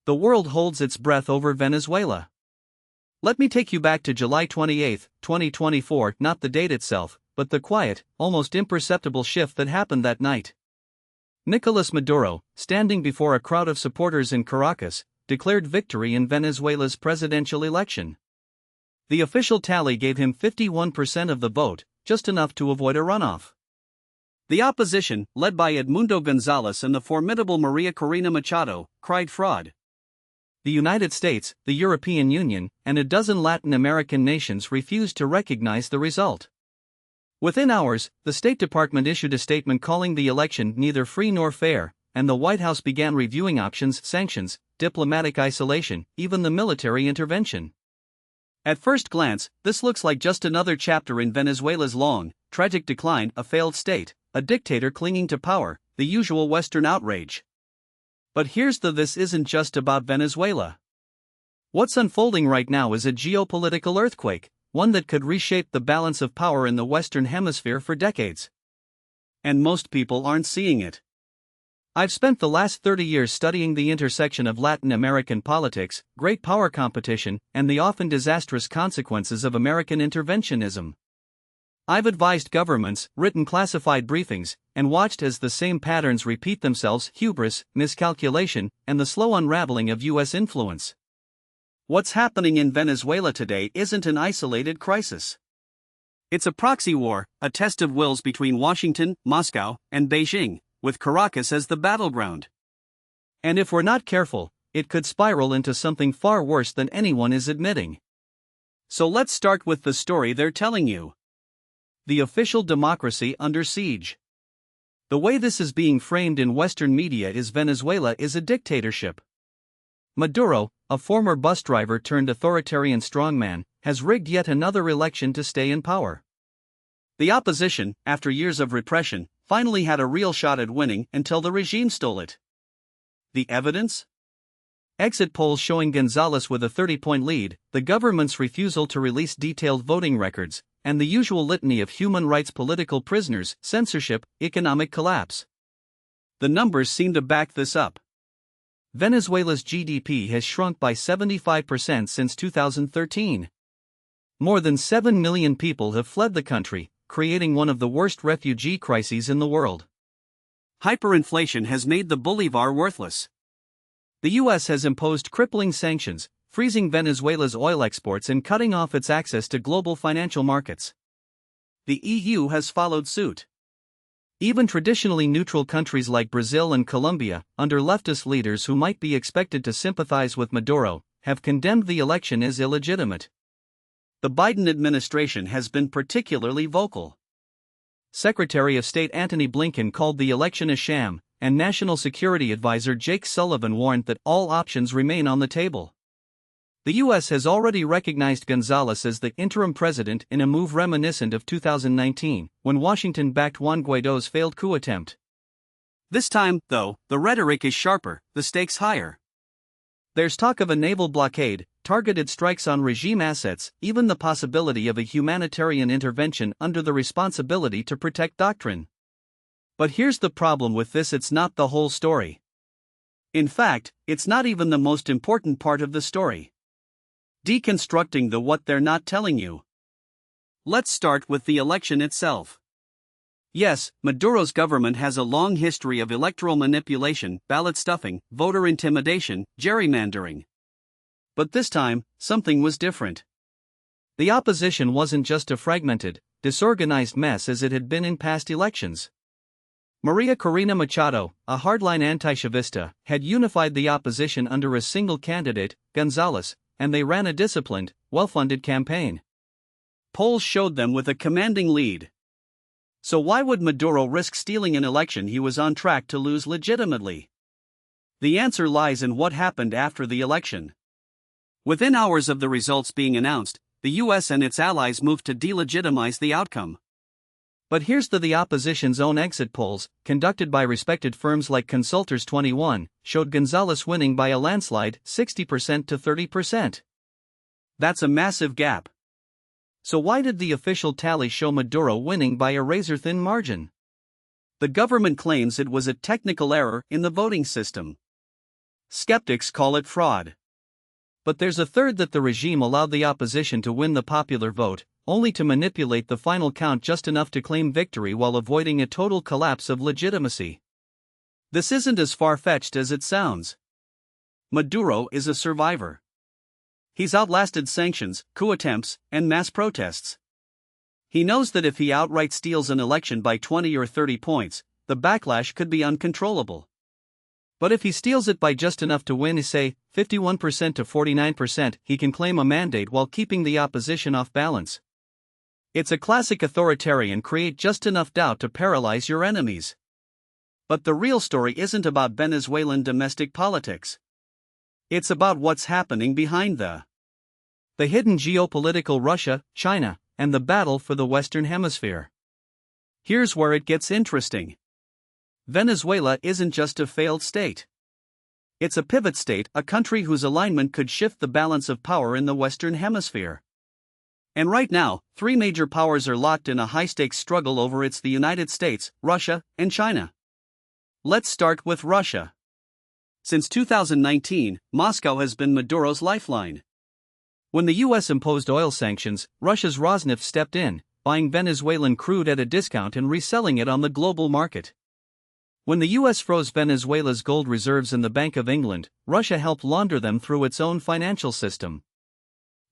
The world holds its breath over Venezuela. Let me take you back to July 28, 2024, not the date itself, but the quiet, almost imperceptible shift that happened that night. Nicolas Maduro, standing before a crowd of supporters in Caracas, declared victory in Venezuela's presidential election. The official tally gave him 51% of the vote, just enough to avoid a runoff. The opposition, led by Edmundo Gonzalez and the formidable Maria Corina Machado, cried fraud. The United States, the European Union, and a dozen Latin American nations refused to recognize the result. Within hours, the State Department issued a statement calling the election neither free nor fair, and the White House began reviewing options: sanctions, diplomatic isolation, even the military intervention. At first glance, this looks like just another chapter in Venezuela's long, tragic decline, a failed state, a dictator clinging to power, the usual Western outrage. But here's this isn't just about Venezuela. What's unfolding right now is a geopolitical earthquake, one that could reshape the balance of power in the Western Hemisphere for decades. And most people aren't seeing it. I've spent the last 30 years studying the intersection of Latin American politics, great power competition, and the often disastrous consequences of American interventionism. I've advised governments, written classified briefings, and watched as the same patterns repeat themselves: hubris, miscalculation, and the slow unraveling of U.S. influence. What's happening in Venezuela today isn't an isolated crisis. It's a proxy war, a test of wills between Washington, Moscow, and Beijing, with Caracas as the battleground. And if we're not careful, it could spiral into something far worse than anyone is admitting. So let's start with the story they're telling you. The official democracy under siege. The way this is being framed in Western media is Venezuela is a dictatorship. Maduro, a former bus driver turned authoritarian strongman, has rigged yet another election to stay in power. The opposition, after years of repression, finally had a real shot at winning until the regime stole it. The evidence? Exit polls showing Gonzalez with a 30-point lead, the government's refusal to release detailed voting records, and the usual litany of human rights: political prisoners, censorship, economic collapse. The numbers seem to back this up. Venezuela's GDP has shrunk by 75% since 2013. More than 7 million people have fled the country, creating one of the worst refugee crises in the world. Hyperinflation has made the bolivar worthless. The U.S. has imposed crippling sanctions, freezing Venezuela's oil exports and cutting off its access to global financial markets. The EU has followed suit. Even traditionally neutral countries like Brazil and Colombia, under leftist leaders who might be expected to sympathize with Maduro, have condemned the election as illegitimate. The Biden administration has been particularly vocal. Secretary of State Antony Blinken called the election a sham, and National Security Advisor Jake Sullivan warned that all options remain on the table. The U.S. has already recognized Gonzalez as the interim president in a move reminiscent of 2019, when Washington backed Juan Guaido's failed coup attempt. This time, though, the rhetoric is sharper, the stakes higher. There's talk of a naval blockade, targeted strikes on regime assets, even the possibility of a humanitarian intervention under the responsibility to protect doctrine. But here's the problem with this: it's not the whole story. In fact, it's not even the most important part of the story. Deconstructing the what they're not telling you. Let's start with the election itself. Yes, Maduro's government has a long history of electoral manipulation, ballot stuffing, voter intimidation, gerrymandering. But this time, something was different. The opposition wasn't just a fragmented, disorganized mess as it had been in past elections. Maria Corina Machado, a hardline anti-Chavista, had unified the opposition under a single candidate, Gonzalez, and they ran a disciplined, well-funded campaign. Polls showed them with a commanding lead. So why would Maduro risk stealing an election he was on track to lose legitimately? The answer lies in what happened after the election. Within hours of the results being announced, the U.S. and its allies moved to delegitimize the outcome. But here's the opposition's own exit polls, conducted by respected firms like Consultors 21, showed Gonzalez winning by a landslide, 60% to 30%. That's a massive gap. So why did the official tally show Maduro winning by a razor-thin margin? The government claims it was a technical error in the voting system. Skeptics call it fraud. But there's a third that the regime allowed the opposition to win the popular vote, only to manipulate the final count just enough to claim victory while avoiding a total collapse of legitimacy. This isn't as far-fetched as it sounds. Maduro is a survivor. He's outlasted sanctions, coup attempts, and mass protests. He knows that if he outright steals an election by 20 or 30 points, the backlash could be uncontrollable. But if he steals it by just enough to win, say, 51% to 49%, he can claim a mandate while keeping the opposition off balance. It's a classic authoritarian: create just enough doubt to paralyze your enemies. But the real story isn't about Venezuelan domestic politics. It's about what's happening behind the hidden geopolitical Russia, China, and the battle for the Western Hemisphere. Here's where it gets interesting. Venezuela isn't just a failed state. It's a pivot state, a country whose alignment could shift the balance of power in the Western Hemisphere. And right now, three major powers are locked in a high-stakes struggle over it: the United States, Russia, and China. Let's start with Russia. Since 2019, Moscow has been Maduro's lifeline. When the US imposed oil sanctions, Russia's Rosneft stepped in, buying Venezuelan crude at a discount and reselling it on the global market. When the US froze Venezuela's gold reserves in the Bank of England, Russia helped launder them through its own financial system.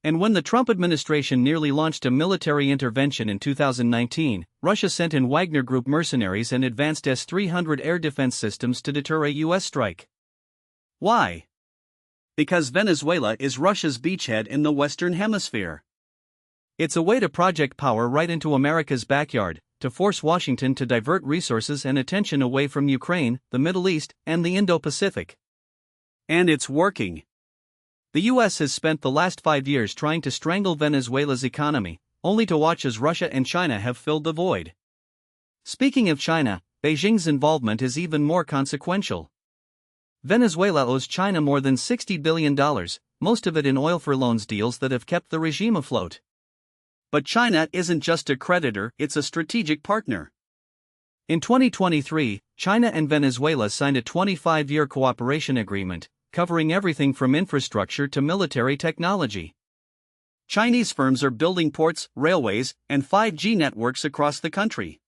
And when the Trump administration nearly launched a military intervention in 2019, Russia sent in Wagner Group mercenaries and advanced S-300 air defense systems to deter a US strike. Why? Because Venezuela is Russia's beachhead in the Western Hemisphere. It's a way to project power right into America's backyard, to force Washington to divert resources and attention away from Ukraine, the Middle East, and the Indo-Pacific. And it's working. The US has spent the last 5 years trying to strangle Venezuela's economy, only to watch as Russia and China have filled the void. Speaking of China, Beijing's involvement is even more consequential. Venezuela owes China more than $60 billion, most of it in oil for loans deals that have kept the regime afloat. But China isn't just a creditor, it's a strategic partner. In 2023, China and Venezuela signed a 25-year cooperation agreement, covering everything from infrastructure to military technology. Chinese firms are building ports, railways, and 5G networks across the country.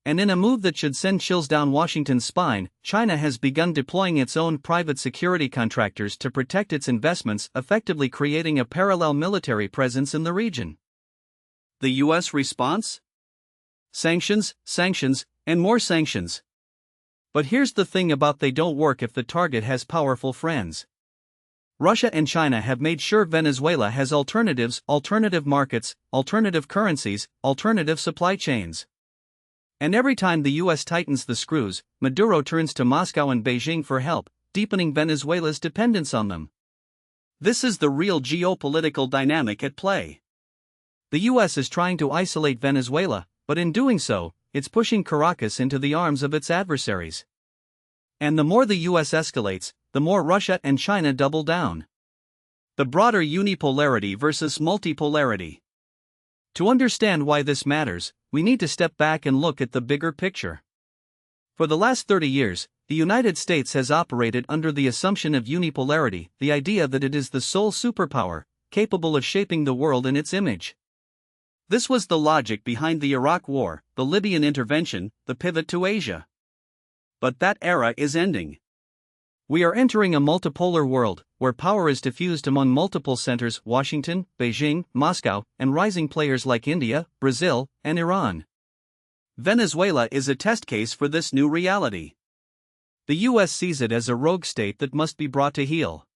And in a move that should send chills down Washington's spine, China has begun deploying its own private security contractors to protect its investments, effectively creating a parallel military presence in the region. The US response? Sanctions, sanctions, and more sanctions. But here's the thing: they don't work if the target has powerful friends. Russia and China have made sure Venezuela has alternatives, alternative markets, alternative currencies, alternative supply chains. And every time the US tightens the screws, Maduro turns to Moscow and Beijing for help, deepening Venezuela's dependence on them. This is the real geopolitical dynamic at play. The US is trying to isolate Venezuela, but in doing so, it's pushing Caracas into the arms of its adversaries. And the more the US escalates, the more Russia and China double down. The broader unipolarity versus multipolarity. To understand why this matters, we need to step back and look at the bigger picture. For the last 30 years, the United States has operated under the assumption of unipolarity, the idea that it is the sole superpower, capable of shaping the world in its image. This was the logic behind the Iraq War, the Libyan intervention, the pivot to Asia. But that era is ending. We are entering a multipolar world, where power is diffused among multiple centers: Washington, Beijing, Moscow, and rising players like India, Brazil, and Iran. Venezuela is a test case for this new reality. The US sees it as a rogue state that must be brought to heel.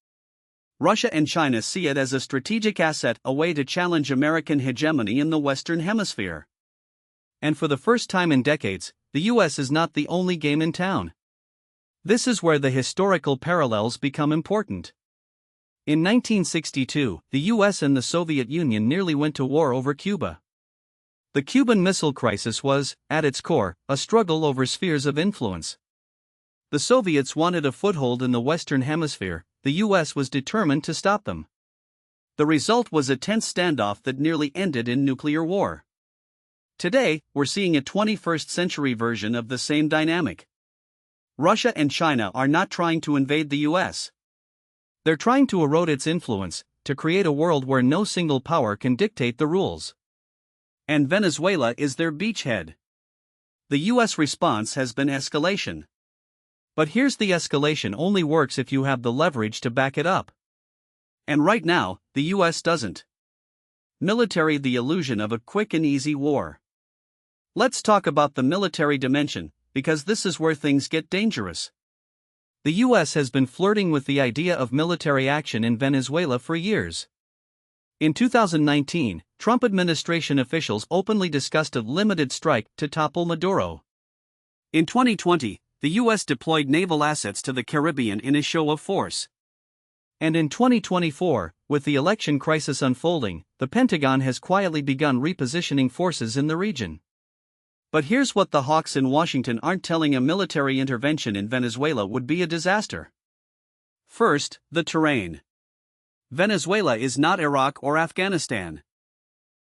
Russia and China see it as a strategic asset, a way to challenge American hegemony in the Western Hemisphere. And for the first time in decades, the US is not the only game in town. This is where the historical parallels become important. In 1962, the US and the Soviet Union nearly went to war over Cuba. The Cuban Missile Crisis was, at its core, a struggle over spheres of influence. The Soviets wanted a foothold in the Western Hemisphere, the US was determined to stop them. The result was a tense standoff that nearly ended in nuclear war. Today, we're seeing a 21st-century version of the same dynamic. Russia and China are not trying to invade the US. They're trying to erode its influence, to create a world where no single power can dictate the rules. And Venezuela is their beachhead. The US response has been escalation. But here's the escalation only works if you have the leverage to back it up. And right now, the US doesn't. Military, the illusion of a quick and easy war. Let's talk about the military dimension, because this is where things get dangerous. The US has been flirting with the idea of military action in Venezuela for years. In 2019, Trump administration officials openly discussed a limited strike to topple Maduro. In 2020, the US deployed naval assets to the Caribbean in a show of force. And in 2024, with the election crisis unfolding, the Pentagon has quietly begun repositioning forces in the region. But here's what the hawks in Washington aren't telling: a military intervention in Venezuela would be a disaster. First, the terrain. Venezuela is not Iraq or Afghanistan.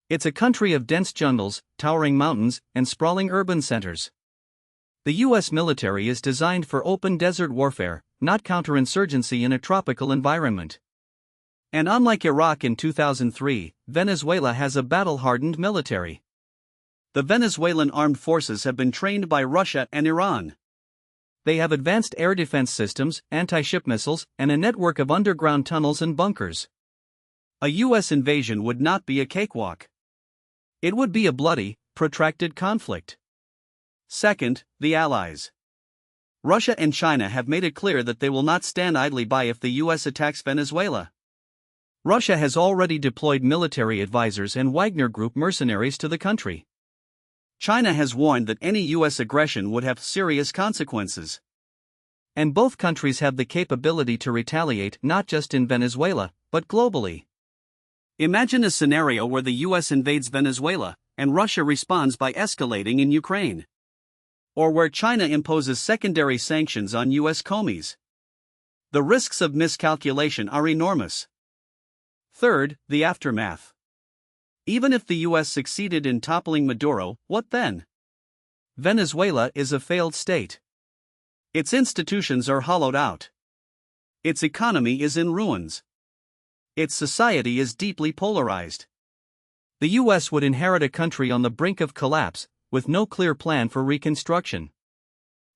It's a country of dense jungles, towering mountains, and sprawling urban centers. The US military is designed for open desert warfare, not counterinsurgency in a tropical environment. And unlike Iraq in 2003, Venezuela has a battle-hardened military. The Venezuelan armed forces have been trained by Russia and Iran. They have advanced air defense systems, anti-ship missiles, and a network of underground tunnels and bunkers. A US invasion would not be a cakewalk. It would be a bloody, protracted conflict. Second, the allies. Russia and China have made it clear that they will not stand idly by if the US attacks Venezuela. Russia has already deployed military advisors and Wagner Group mercenaries to the country. China has warned that any US aggression would have serious consequences. And both countries have the capability to retaliate not just in Venezuela, but globally. Imagine a scenario where the US invades Venezuela, and Russia responds by escalating in Ukraine. Or where China imposes secondary sanctions on US commies. The risks of miscalculation are enormous. Third, the aftermath. Even if the US succeeded in toppling Maduro, what then? Venezuela is a failed state. Its institutions are hollowed out. Its economy is in ruins. Its society is deeply polarized. The US would inherit a country on the brink of collapse, with no clear plan for reconstruction.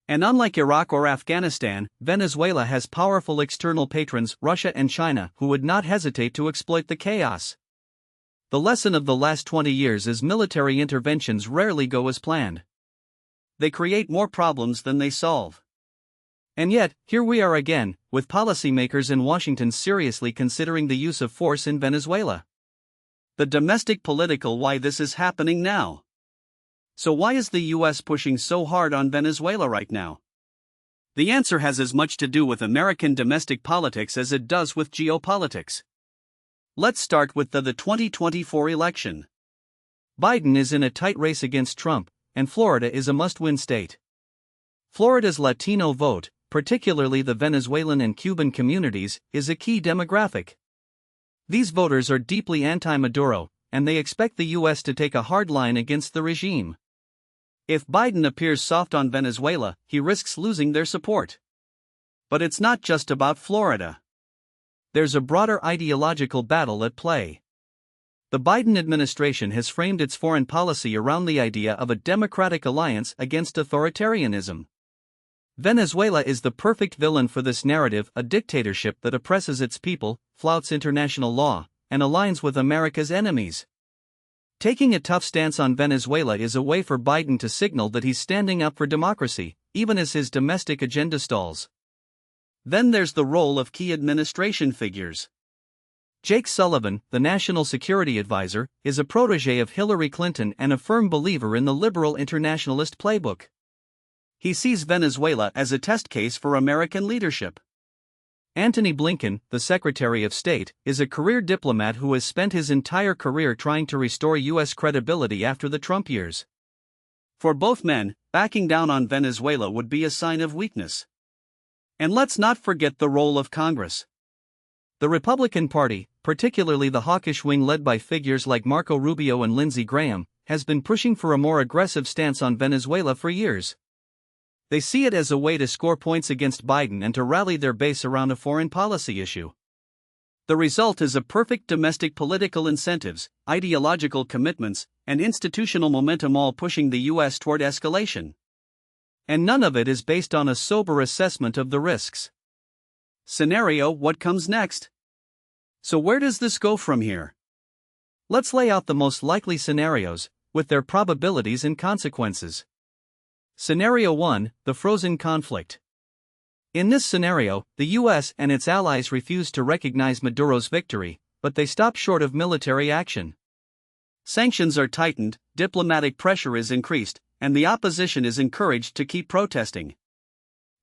And unlike Iraq or Afghanistan, Venezuela has powerful external patrons, Russia and China, who would not hesitate to exploit the chaos. The lesson of the last 20 years is military interventions rarely go as planned. They create more problems than they solve. And yet, here we are again, with policymakers in Washington seriously considering the use of force in Venezuela. The domestic political why this is happening now. So why is the US pushing so hard on Venezuela right now? The answer has as much to do with American domestic politics as it does with geopolitics. Let's start with the 2024 election. Biden is in a tight race against Trump, and Florida is a must-win state. Florida's Latino vote, particularly the Venezuelan and Cuban communities, is a key demographic. These voters are deeply anti-Maduro, and they expect the US to take a hard line against the regime. If Biden appears soft on Venezuela, he risks losing their support. But it's not just about Florida. There's a broader ideological battle at play. The Biden administration has framed its foreign policy around the idea of a democratic alliance against authoritarianism. Venezuela is the perfect villain for this narrative, a dictatorship that oppresses its people, flouts international law, and aligns with America's enemies. Taking a tough stance on Venezuela is a way for Biden to signal that he's standing up for democracy, even as his domestic agenda stalls. Then there's the role of key administration figures. Jake Sullivan, the National Security Advisor, is a protege of Hillary Clinton and a firm believer in the liberal internationalist playbook. He sees Venezuela as a test case for American leadership. Antony Blinken, the Secretary of State, is a career diplomat who has spent his entire career trying to restore U.S. credibility after the Trump years. For both men, backing down on Venezuela would be a sign of weakness. And let's not forget the role of Congress. The Republican Party, particularly the hawkish wing led by figures like Marco Rubio and Lindsey Graham, has been pushing for a more aggressive stance on Venezuela for years. They see it as a way to score points against Biden and to rally their base around a foreign policy issue. The result is a perfect domestic political incentives, ideological commitments, and institutional momentum, all pushing the U.S. toward escalation. And none of it is based on a sober assessment of the risks. Scenario: what comes next? So where does this go from here? Let's lay out the most likely scenarios, with their probabilities and consequences. Scenario 1: the frozen conflict. In this scenario, the U.S. and its allies refuse to recognize Maduro's victory, but they stop short of military action. Sanctions are tightened, diplomatic pressure is increased, and the opposition is encouraged to keep protesting.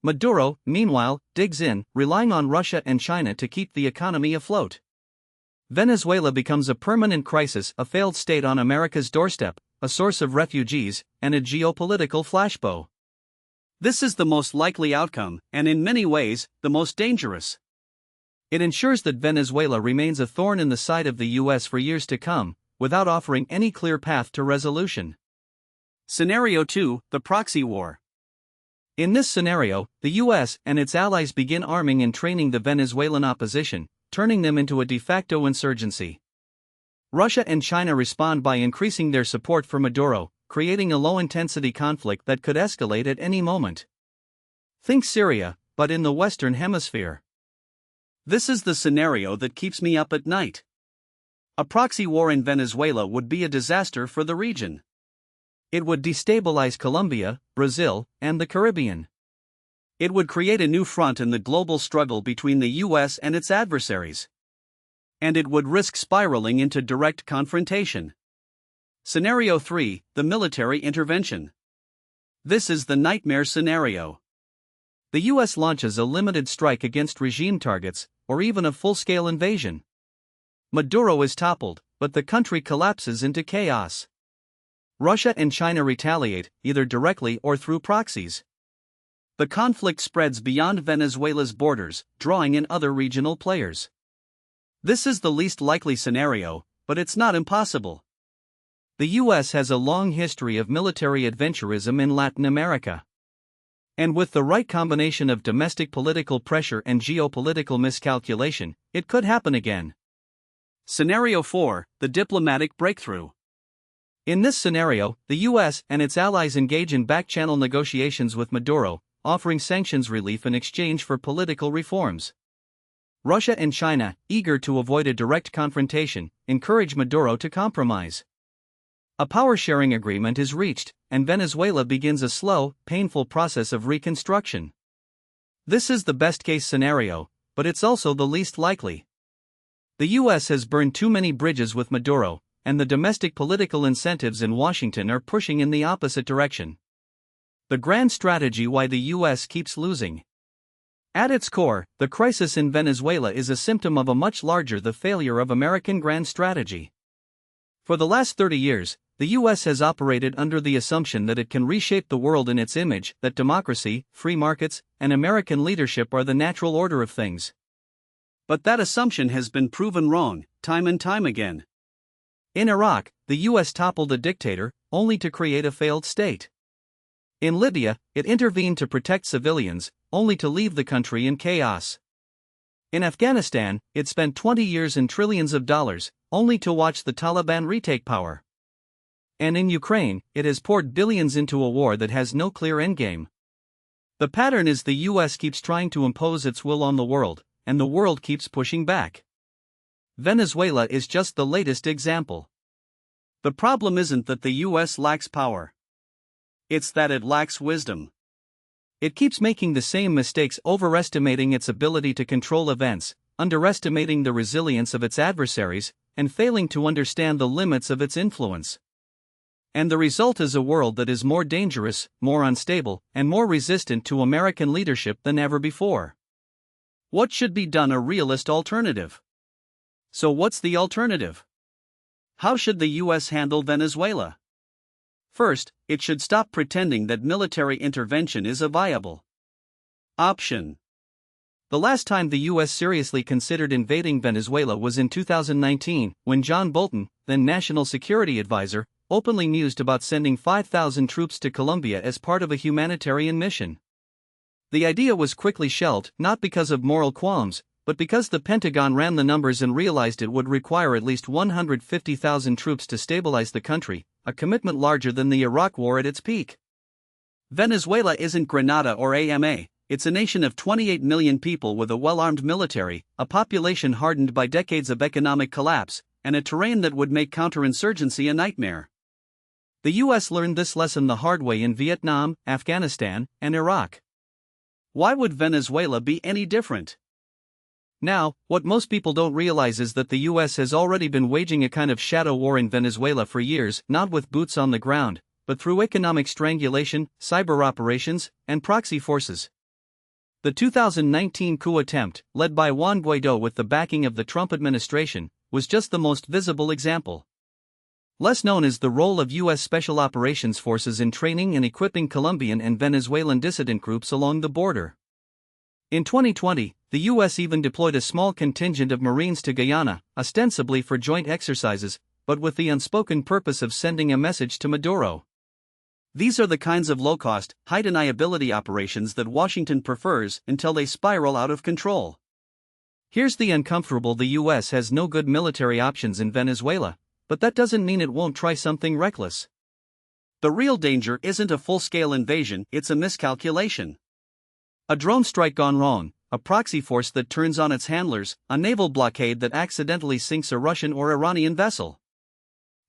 Maduro, meanwhile, digs in, relying on Russia and China to keep the economy afloat. Venezuela becomes a permanent crisis, a failed state on America's doorstep, a source of refugees, and a geopolitical flashbow. This is the most likely outcome, and in many ways, the most dangerous. It ensures that Venezuela remains a thorn in the side of the U.S. for years to come, without offering any clear path to resolution. Scenario 2: the proxy war. In this scenario, the U.S. and its allies begin arming and training the Venezuelan opposition, turning them into a de facto insurgency. Russia and China respond by increasing their support for Maduro, creating a low-intensity conflict that could escalate at any moment. Think Syria, but in the Western Hemisphere. This is the scenario that keeps me up at night. A proxy war in Venezuela would be a disaster for the region. It would destabilize Colombia, Brazil, and the Caribbean. It would create a new front in the global struggle between the U.S. and its adversaries. And it would risk spiraling into direct confrontation. Scenario 3: the military intervention. This is the nightmare scenario. The U.S. launches a limited strike against regime targets, or even a full-scale invasion. Maduro is toppled, but the country collapses into chaos. Russia and China retaliate, either directly or through proxies. The conflict spreads beyond Venezuela's borders, drawing in other regional players. This is the least likely scenario, but it's not impossible. The U.S. has a long history of military adventurism in Latin America. And with the right combination of domestic political pressure and geopolitical miscalculation, it could happen again. Scenario 4: the diplomatic breakthrough. In this scenario, the U.S. and its allies engage in back-channel negotiations with Maduro, offering sanctions relief in exchange for political reforms. Russia and China, eager to avoid a direct confrontation, encourage Maduro to compromise. A power-sharing agreement is reached, and Venezuela begins a slow, painful process of reconstruction. This is the best-case scenario, but it's also the least likely. The U.S. has burned too many bridges with Maduro, and the domestic political incentives in Washington are pushing in the opposite direction. The grand strategy why the U.S. keeps losing. At its core, the crisis in Venezuela is a symptom of a much larger the failure of American grand strategy. For the last 30 years, the U.S. has operated under the assumption that it can reshape the world in its image, that democracy, free markets, and American leadership are the natural order of things. But that assumption has been proven wrong, time and time again. In Iraq, the U.S. toppled a dictator, only to create a failed state. In Libya, it intervened to protect civilians, only to leave the country in chaos. In Afghanistan, it spent 20 years and trillions of dollars, only to watch the Taliban retake power. And in Ukraine, it has poured billions into a war that has no clear endgame. The pattern is the U.S. keeps trying to impose its will on the world, and the world keeps pushing back. Venezuela is just the latest example. The problem isn't that the U.S. lacks power. It's that it lacks wisdom. It keeps making the same mistakes, overestimating its ability to control events, underestimating the resilience of its adversaries, and failing to understand the limits of its influence. And the result is a world that is more dangerous, more unstable, and more resistant to American leadership than ever before. What should be done? A realist alternative. So what's the alternative? How should the U.S. handle Venezuela? First, it should stop pretending that military intervention is a viable option. The last time the U.S. seriously considered invading Venezuela was in 2019, when John Bolton, then National Security Advisor, openly mused about sending 5,000 troops to Colombia as part of a humanitarian mission. The idea was quickly shelved, not because of moral qualms, but because the Pentagon ran the numbers and realized it would require at least 150,000 troops to stabilize the country, a commitment larger than the Iraq War at its peak. Venezuela isn't Grenada or AMA, it's a nation of 28 million people with a well-armed military, a population hardened by decades of economic collapse, and a terrain that would make counterinsurgency a nightmare. The US learned this lesson the hard way in Vietnam, Afghanistan, and Iraq. Why would Venezuela be any different? Now, what most people don't realize is that the US has already been waging a kind of shadow war in Venezuela for years, not with boots on the ground, but through economic strangulation, cyber operations, and proxy forces. The 2019 coup attempt, led by Juan Guaidó with the backing of the Trump administration, was just the most visible example. Less known is the role of U.S. Special Operations Forces in training and equipping Colombian and Venezuelan dissident groups along the border. In 2020, the U.S. even deployed a small contingent of Marines to Guyana, ostensibly for joint exercises, but with the unspoken purpose of sending a message to Maduro. These are the kinds of low-cost, high-deniability operations that Washington prefers until they spiral out of control. Here's the uncomfortable: the U.S. has no good military options in Venezuela, but that doesn't mean it won't try something reckless. The real danger isn't a full-scale invasion, it's a miscalculation. A drone strike gone wrong, a proxy force that turns on its handlers, a naval blockade that accidentally sinks a Russian or Iranian vessel.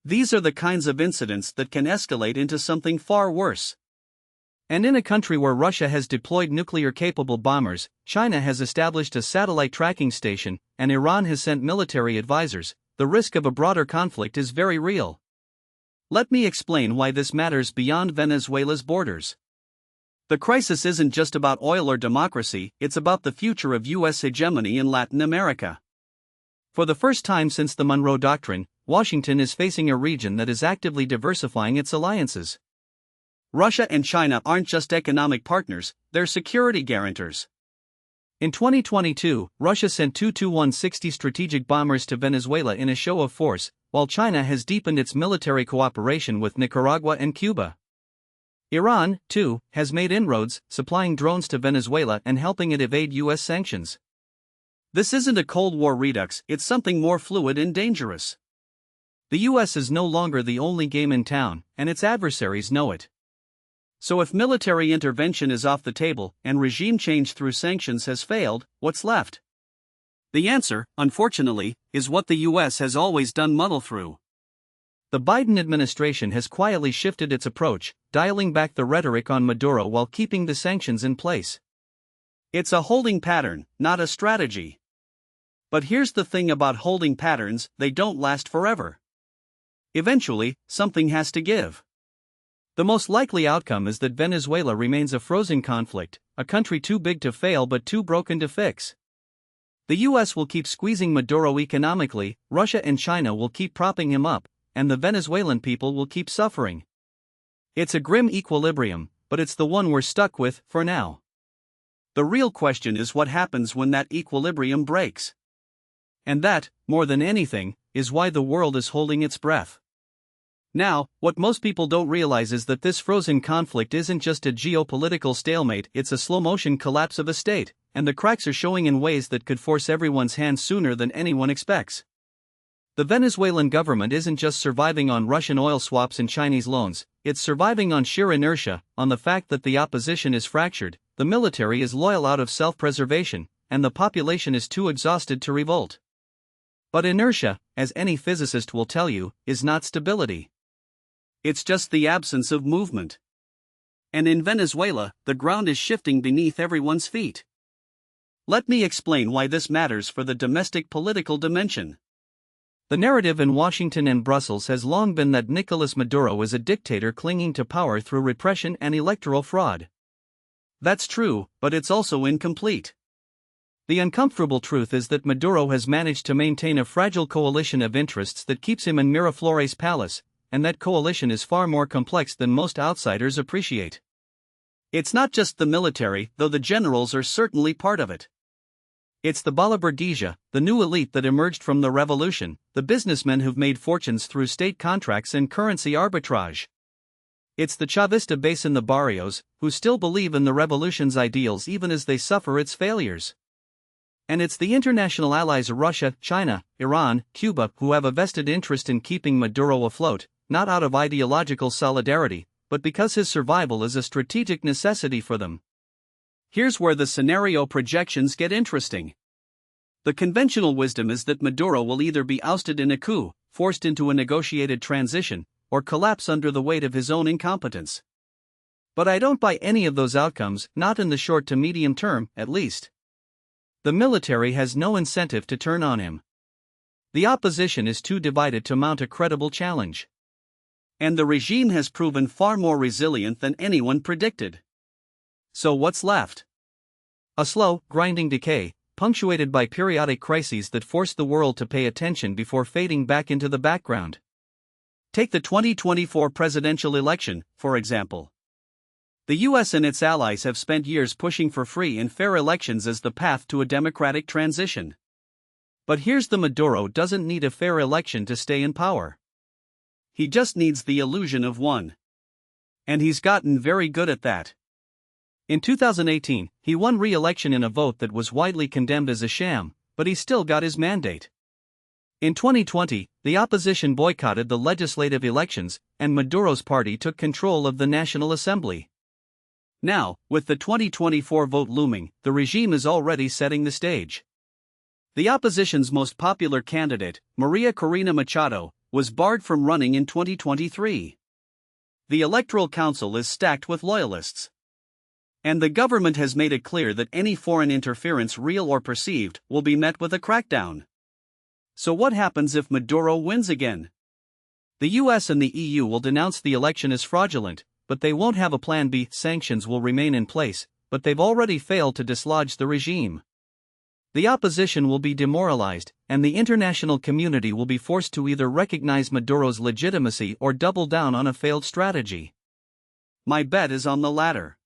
These are the kinds of incidents that can escalate into something far worse. And in a country where Russia has deployed nuclear-capable bombers, China has established a satellite tracking station, and Iran has sent military advisors, the risk of a broader conflict is very real. Let me explain why this matters beyond Venezuela's borders. The crisis isn't just about oil or democracy, it's about the future of U.S. hegemony in Latin America. For the first time since the Monroe Doctrine, Washington is facing a region that is actively diversifying its alliances. Russia and China aren't just economic partners, they're security guarantors. In 2022, Russia sent two Tu-160 strategic bombers to Venezuela in a show of force, while China has deepened its military cooperation with Nicaragua and Cuba. Iran, too, has made inroads, supplying drones to Venezuela and helping it evade U.S. sanctions. This isn't a Cold War redux, it's something more fluid and dangerous. The U.S. is no longer the only game in town, and its adversaries know it. So if military intervention is off the table, and regime change through sanctions has failed, what's left? The answer, unfortunately, is what the U.S. has always done: muddle through. The Biden administration has quietly shifted its approach, dialing back the rhetoric on Maduro while keeping the sanctions in place. It's a holding pattern, not a strategy. But here's the thing about holding patterns: they don't last forever. Eventually, something has to give. The most likely outcome is that Venezuela remains a frozen conflict, a country too big to fail but too broken to fix. The U.S. will keep squeezing Maduro economically, Russia and China will keep propping him up, and the Venezuelan people will keep suffering. It's a grim equilibrium, but it's the one we're stuck with for now. The real question is what happens when that equilibrium breaks. And that, more than anything, is why the world is holding its breath. Now, what most people don't realize is that this frozen conflict isn't just a geopolitical stalemate, it's a slow-motion collapse of a state, and the cracks are showing in ways that could force everyone's hand sooner than anyone expects. The Venezuelan government isn't just surviving on Russian oil swaps and Chinese loans, it's surviving on sheer inertia, on the fact that the opposition is fractured, the military is loyal out of self-preservation, and the population is too exhausted to revolt. But inertia, as any physicist will tell you, is not stability. It's just the absence of movement. And in Venezuela, the ground is shifting beneath everyone's feet. Let me explain why this matters for the domestic political dimension. The narrative in Washington and Brussels has long been that Nicolas Maduro is a dictator clinging to power through repression and electoral fraud. That's true, but it's also incomplete. The uncomfortable truth is that Maduro has managed to maintain a fragile coalition of interests that keeps him in Miraflores Palace, and that coalition is far more complex than most outsiders appreciate. It's not just the military, though the generals are certainly part of it. It's the balaburdija, the new elite that emerged from the revolution, the businessmen who've made fortunes through state contracts and currency arbitrage. It's the Chavista base in the barrios, who still believe in the revolution's ideals even as they suffer its failures. And it's the international allies Russia, China, Iran, Cuba who have a vested interest in keeping Maduro afloat, not out of ideological solidarity, but because his survival is a strategic necessity for them. Here's where the scenario projections get interesting. The conventional wisdom is that Maduro will either be ousted in a coup, forced into a negotiated transition, or collapse under the weight of his own incompetence. But I don't buy any of those outcomes, not in the short to medium term, at least. The military has no incentive to turn on him. The opposition is too divided to mount a credible challenge. And the regime has proven far more resilient than anyone predicted. So what's left? A slow, grinding decay, punctuated by periodic crises that force the world to pay attention before fading back into the background. Take the 2024 presidential election, for example. The US and its allies have spent years pushing for free and fair elections as the path to a democratic transition. But here's the Maduro doesn't need a fair election to stay in power. He just needs the illusion of one. And he's gotten very good at that. In 2018, he won re-election in a vote that was widely condemned as a sham, but he still got his mandate. In 2020, the opposition boycotted the legislative elections, and Maduro's party took control of the National Assembly. Now, with the 2024 vote looming, the regime is already setting the stage. The opposition's most popular candidate, Maria Corina Machado, was barred from running in 2023. The Electoral Council is stacked with loyalists. And the government has made it clear that any foreign interference, real or perceived, will be met with a crackdown. So what happens if Maduro wins again? The US and the EU will denounce the election as fraudulent, but they won't have a plan B. Sanctions will remain in place, but they've already failed to dislodge the regime. The opposition will be demoralized, and the international community will be forced to either recognize Maduro's legitimacy or double down on a failed strategy. My bet is on the latter.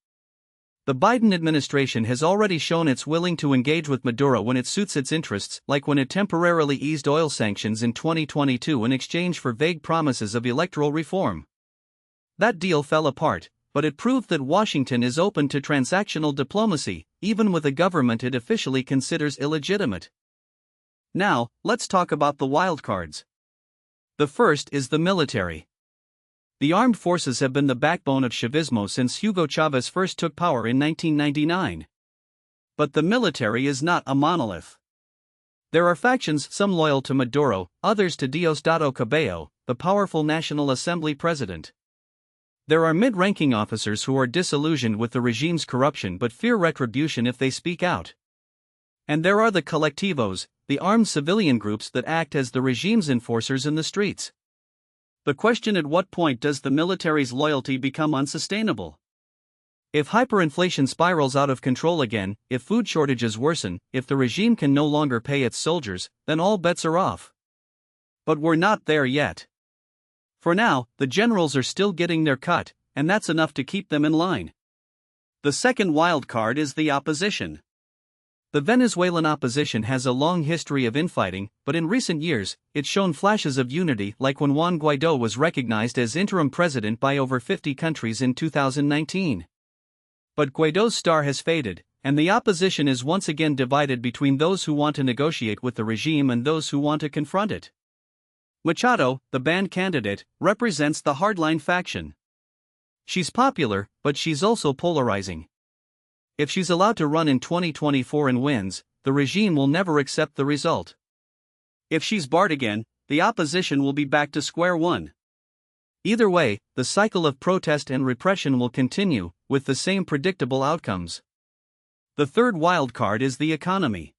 The Biden administration has already shown it's willing to engage with Maduro when it suits its interests, like when it temporarily eased oil sanctions in 2022 in exchange for vague promises of electoral reform. That deal fell apart, but it proved that Washington is open to transactional diplomacy, even with a government it officially considers illegitimate. Now, let's talk about the wildcards. The first is the military. The armed forces have been the backbone of Chavismo since Hugo Chavez first took power in 1999. But the military is not a monolith. There are factions, some loyal to Maduro, others to Diosdado Cabello, the powerful National Assembly president. There are mid-ranking officers who are disillusioned with the regime's corruption but fear retribution if they speak out. And there are the colectivos, the armed civilian groups that act as the regime's enforcers in the streets. The question: at what point does the military's loyalty become unsustainable? If hyperinflation spirals out of control again, if food shortages worsen, if the regime can no longer pay its soldiers, then all bets are off. But we're not there yet. For now, the generals are still getting their cut, and that's enough to keep them in line. The second wild card is the opposition. The Venezuelan opposition has a long history of infighting, but in recent years, it's shown flashes of unity, like when Juan Guaidó was recognized as interim president by over 50 countries in 2019. But Guaidó's star has faded, and the opposition is once again divided between those who want to negotiate with the regime and those who want to confront it. Machado, the banned candidate, represents the hardline faction. She's popular, but she's also polarizing. If she's allowed to run in 2024 and wins, the regime will never accept the result. If she's barred again, the opposition will be back to square one. Either way, the cycle of protest and repression will continue, with the same predictable outcomes. The third wild card is the economy.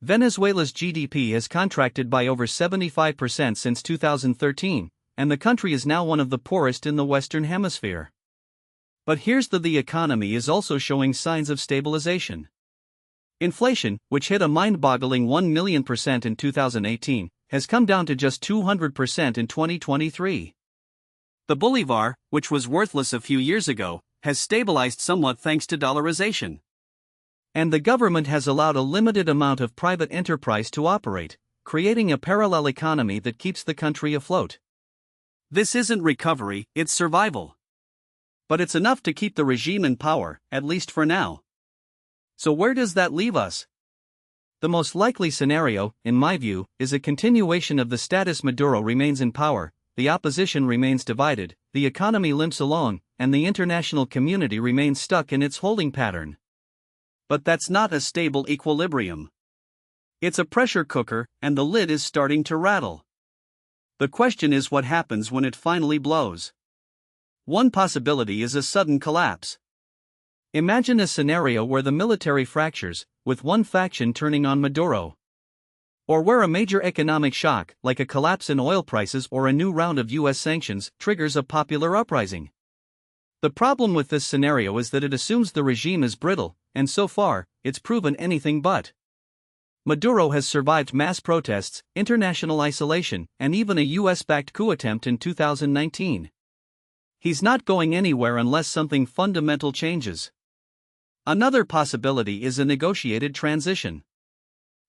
Venezuela's GDP has contracted by over 75% since 2013, and the country is now one of the poorest in the Western Hemisphere. But here's the economy is also showing signs of stabilization. Inflation, which hit a mind-boggling 1 million% in 2018, has come down to just 200% in 2023. The bolivar, which was worthless a few years ago, has stabilized somewhat thanks to dollarization. And the government has allowed a limited amount of private enterprise to operate, creating a parallel economy that keeps the country afloat. This isn't recovery, it's survival. But it's enough to keep the regime in power, at least for now. So where does that leave us? The most likely scenario, in my view, is a continuation of the status. Maduro remains in power, the opposition remains divided, the economy limps along, and the international community remains stuck in its holding pattern. But that's not a stable equilibrium. It's a pressure cooker, and the lid is starting to rattle. The question is what happens when it finally blows. One possibility is a sudden collapse. Imagine a scenario where the military fractures, with one faction turning on Maduro. Or where a major economic shock, like a collapse in oil prices or a new round of US sanctions, triggers a popular uprising. The problem with this scenario is that it assumes the regime is brittle, and so far, it's proven anything but. Maduro has survived mass protests, international isolation, and even a US-backed coup attempt in 2019. He's not going anywhere unless something fundamental changes. Another possibility is a negotiated transition.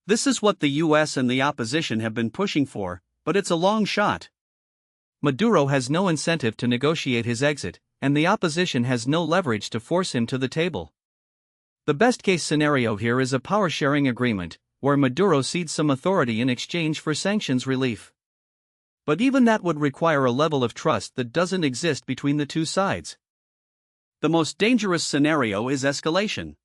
This is what the US and the opposition have been pushing for, but it's a long shot. Maduro has no incentive to negotiate his exit, and the opposition has no leverage to force him to the table. The best-case scenario here is a power-sharing agreement, where Maduro cedes some authority in exchange for sanctions relief. But even that would require a level of trust that doesn't exist between the two sides. The most dangerous scenario is escalation.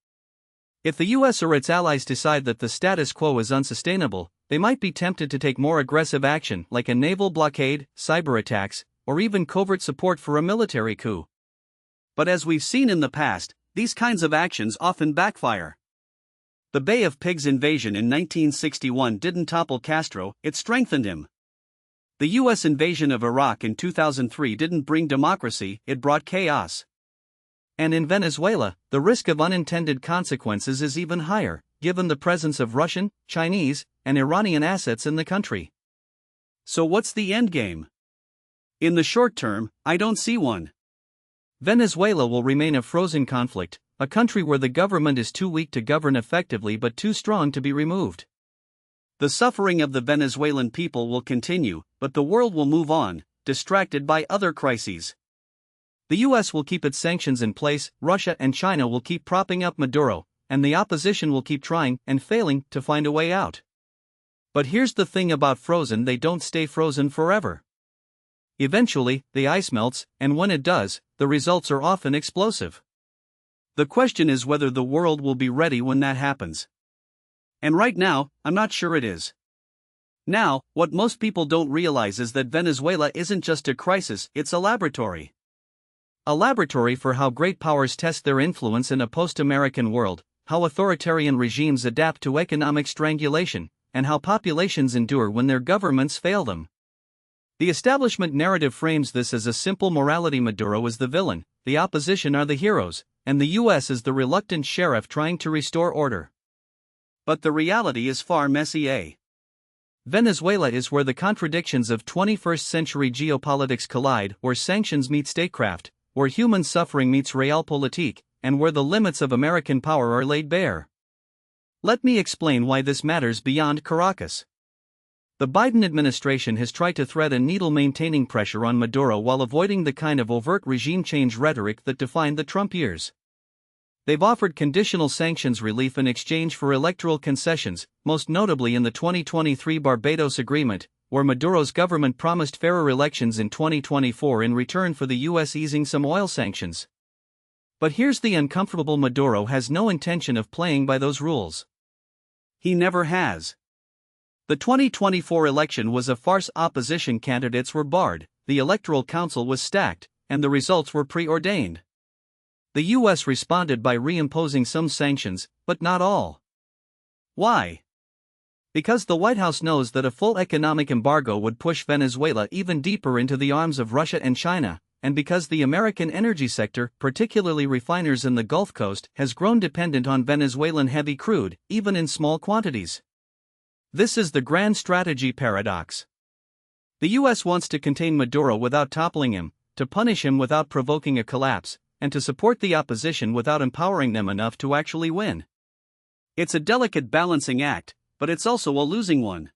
If the US or its allies decide that the status quo is unsustainable, they might be tempted to take more aggressive action like a naval blockade, cyber attacks, or even covert support for a military coup. But as we've seen in the past, these kinds of actions often backfire. The Bay of Pigs invasion in 1961 didn't topple Castro, it strengthened him. The US invasion of Iraq in 2003 didn't bring democracy, it brought chaos. And in Venezuela, the risk of unintended consequences is even higher, given the presence of Russian, Chinese, and Iranian assets in the country. So what's the endgame? In the short term, I don't see one. Venezuela will remain a frozen conflict, a country where the government is too weak to govern effectively but too strong to be removed. The suffering of the Venezuelan people will continue, but the world will move on, distracted by other crises. The US will keep its sanctions in place, Russia and China will keep propping up Maduro, and the opposition will keep trying and failing to find a way out. But here's the thing about frozen: they don't stay frozen forever. Eventually, the ice melts, and when it does, the results are often explosive. The question is whether the world will be ready when that happens. And right now, I'm not sure it is. Now, what most people don't realize is that Venezuela isn't just a crisis, it's a laboratory. A laboratory for how great powers test their influence in a post-American world, how authoritarian regimes adapt to economic strangulation, and how populations endure when their governments fail them. The establishment narrative frames this as a simple morality: Maduro is the villain, the opposition are the heroes, and the US is the reluctant sheriff trying to restore order. But the reality is far messier. Venezuela is where the contradictions of 21st century geopolitics collide, where sanctions meet statecraft, where human suffering meets realpolitik, and where the limits of American power are laid bare. Let me explain why this matters beyond Caracas. The Biden administration has tried to thread a needle maintaining pressure on Maduro while avoiding the kind of overt regime change rhetoric that defined the Trump years. They've offered conditional sanctions relief in exchange for electoral concessions, most notably in the 2023 Barbados Agreement, where Maduro's government promised fairer elections in 2024 in return for the US easing some oil sanctions. But here's the uncomfortable: Maduro has no intention of playing by those rules. He never has. The 2024 election was a farce. Opposition candidates were barred, the Electoral Council was stacked, and the results were preordained. The US responded by reimposing some sanctions, but not all. Why? Because the White House knows that a full economic embargo would push Venezuela even deeper into the arms of Russia and China, and because the American energy sector, particularly refiners in the Gulf Coast, has grown dependent on Venezuelan heavy crude, even in small quantities. This is the grand strategy paradox. The US wants to contain Maduro without toppling him, to punish him without provoking a collapse, and to support the opposition without empowering them enough to actually win. It's a delicate balancing act, but it's also a losing one.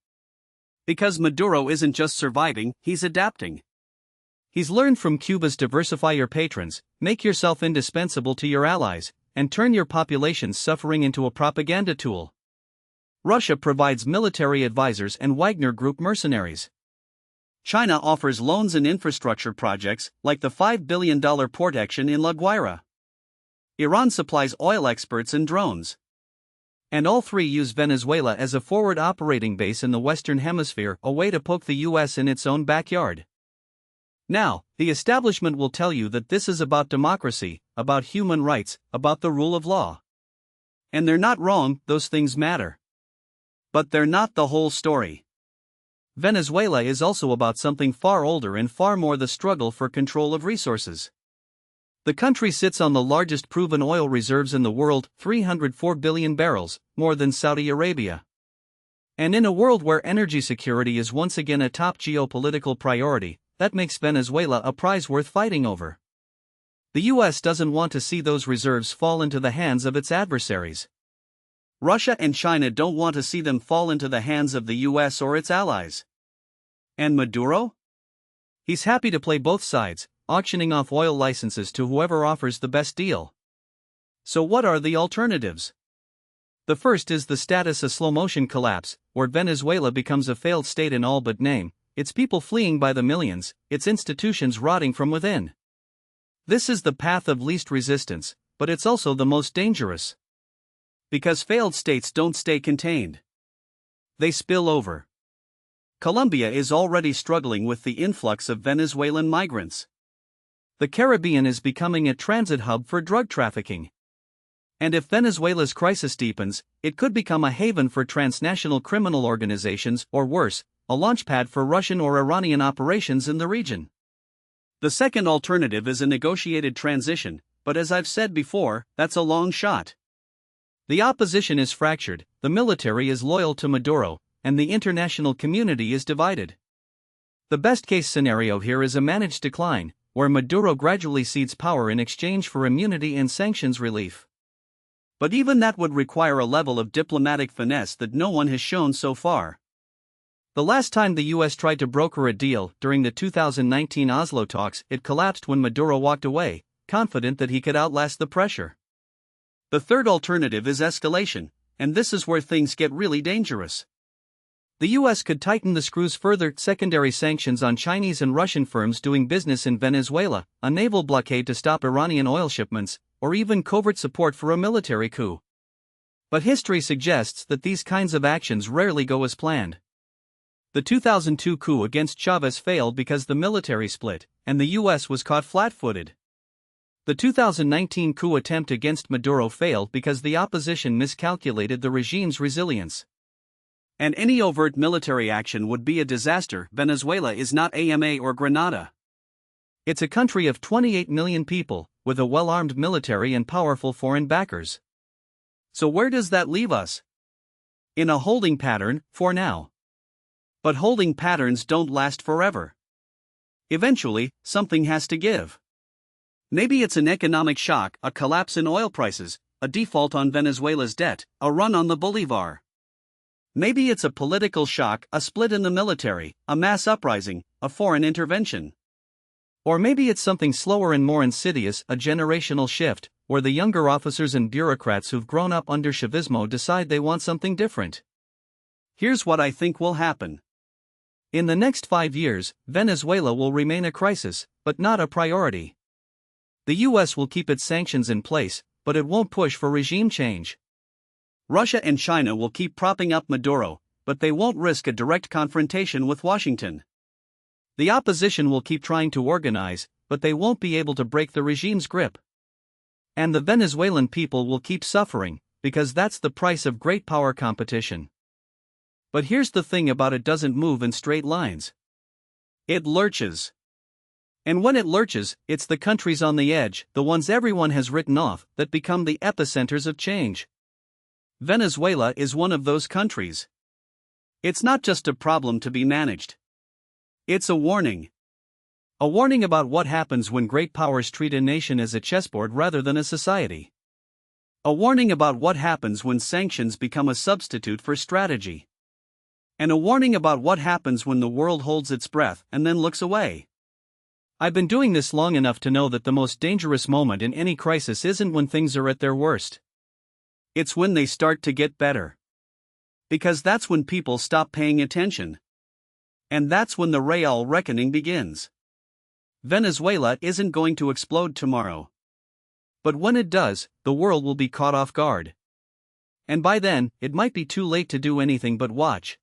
Because Maduro isn't just surviving, he's adapting. He's learned from Cuba's diversify your patrons, make yourself indispensable to your allies, and turn your population's suffering into a propaganda tool. Russia provides military advisors and Wagner Group mercenaries. China offers loans and infrastructure projects, like the $5 billion port action in La Guaira. Iran supplies oil experts and drones. And all three use Venezuela as a forward operating base in the Western Hemisphere, a way to poke the US in its own backyard. Now, the establishment will tell you that this is about democracy, about human rights, about the rule of law. And they're not wrong, those things matter. But they're not the whole story. Venezuela is also about something far older and far more: the struggle for control of resources. The country sits on the largest proven oil reserves in the world, 304 billion barrels, more than Saudi Arabia. And in a world where energy security is once again a top geopolitical priority, that makes Venezuela a prize worth fighting over. The US doesn't want to see those reserves fall into the hands of its adversaries. Russia and China don't want to see them fall into the hands of the US or its allies. And Maduro? He's happy to play both sides, auctioning off oil licenses to whoever offers the best deal. So what are the alternatives? The first is the status of slow-motion collapse, where Venezuela becomes a failed state in all but name, its people fleeing by the millions, its institutions rotting from within. This is the path of least resistance, but it's also the most dangerous. Because failed states don't stay contained. They spill over. Colombia is already struggling with the influx of Venezuelan migrants. The Caribbean is becoming a transit hub for drug trafficking. And if Venezuela's crisis deepens, it could become a haven for transnational criminal organizations, or worse, a launchpad for Russian or Iranian operations in the region. The second alternative is a negotiated transition, but as I've said before, that's a long shot. The opposition is fractured, the military is loyal to Maduro, and the international community is divided. The best-case scenario here is a managed decline, where Maduro gradually cedes power in exchange for immunity and sanctions relief. But even that would require a level of diplomatic finesse that no one has shown so far. The last time the US tried to broker a deal, during the 2019 Oslo talks, it collapsed when Maduro walked away, confident that he could outlast the pressure. The third alternative is escalation, and this is where things get really dangerous. The US could tighten the screws further: secondary sanctions on Chinese and Russian firms doing business in Venezuela, a naval blockade to stop Iranian oil shipments, or even covert support for a military coup. But history suggests that these kinds of actions rarely go as planned. The 2002 coup against Chavez failed because the military split, and the US was caught flat-footed. The 2019 coup attempt against Maduro failed because the opposition miscalculated the regime's resilience. And any overt military action would be a disaster. Venezuela is not AMA or Grenada. It's a country of 28 million people, with a well-armed military and powerful foreign backers. So where does that leave us? In a holding pattern, for now. But holding patterns don't last forever. Eventually, something has to give. Maybe it's an economic shock, a collapse in oil prices, a default on Venezuela's debt, a run on the bolivar. Maybe it's a political shock, a split in the military, a mass uprising, a foreign intervention. Or maybe it's something slower and more insidious, a generational shift, where the younger officers and bureaucrats who've grown up under Chavismo decide they want something different. Here's what I think will happen. In the next 5 years, Venezuela will remain a crisis, but not a priority. The US will keep its sanctions in place, but it won't push for regime change. Russia and China will keep propping up Maduro, but they won't risk a direct confrontation with Washington. The opposition will keep trying to organize, but they won't be able to break the regime's grip. And the Venezuelan people will keep suffering, because that's the price of great power competition. But here's the thing about it: doesn't move in straight lines. It lurches. And when it lurches, it's the countries on the edge, the ones everyone has written off, that become the epicenters of change. Venezuela is one of those countries. It's not just a problem to be managed. It's a warning. A warning about what happens when great powers treat a nation as a chessboard rather than a society. A warning about what happens when sanctions become a substitute for strategy. And a warning about what happens when the world holds its breath and then looks away. I've been doing this long enough to know that the most dangerous moment in any crisis isn't when things are at their worst. It's when they start to get better. Because that's when people stop paying attention. And that's when the real reckoning begins. Venezuela isn't going to explode tomorrow. But when it does, the world will be caught off guard. And by then, it might be too late to do anything but watch.